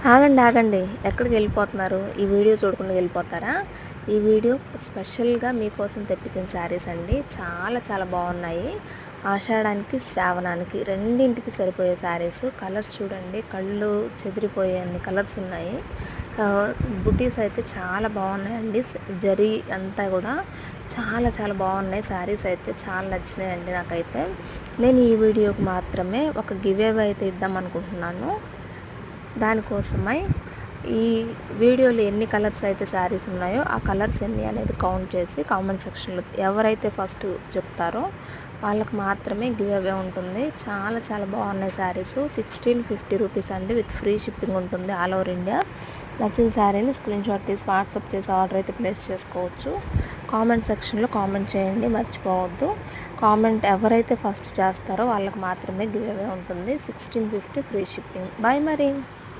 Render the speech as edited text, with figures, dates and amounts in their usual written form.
ఆగండి ఆగండి, ఎక్కడికి వెళ్ళిపోతున్నారు? ఈ వీడియో చూడకుండా వెళ్ళిపోతారా? ఈ వీడియో స్పెషల్గా మీకోసం తెప్పించిన శారీస్ అండి. చాలా చాలా బాగున్నాయి. ఆషాఢానికి శ్రావణానికి రెండింటికి సరిపోయే శారీస్. కలర్స్ చూడండి, కళ్ళు చెదిరిపోయే అన్ని కలర్స్ ఉన్నాయి. బుటీస్ అయితే చాలా బాగున్నాయండి. జరీ అంతా కూడా చాలా చాలా బాగున్నాయి. శారీస్ అయితే చాలా నచ్చినాయండి నాకైతే. నేను ఈ వీడియోకి మాత్రమే ఒక గివ్ అవే అయితే ఇద్దాం అనుకుంటున్నాను. దానికోసమై ఈ వీడియోలో ఎన్ని కలర్స్ అయితే శారీస్ ఉన్నాయో ఆ కలర్స్ ఎన్ని అనేది కౌంట్ చేసి కామెంట్ సెక్షన్లో ఎవరైతే ఫస్ట్ చెప్తారో వాళ్ళకి మాత్రమే గివ్ అవే ఉంటుంది. చాలా చాలా బాగున్నాయి శారీస్. 1650 రూపీస్ అండి, విత్ ఫ్రీ షిప్పింగ్ ఉంటుంది ఆల్ ఓవర్ ఇండియా. నచ్చిన శారీని స్క్రీన్ షాట్ తీసి వాట్సాప్ చేసి ఆర్డర్ అయితే ప్లేస్ చేసుకోవచ్చు. కామెంట్ సెక్షన్లో కామెంట్ చేయండి, మర్చిపోవద్దు. కామెంట్ ఎవరైతే ఫస్ట్ చేస్తారో వాళ్ళకి మాత్రమే గివ్ అవే ఉంటుంది. 1650 ఫ్రీ షిప్పింగ్. బాయ్ మరి.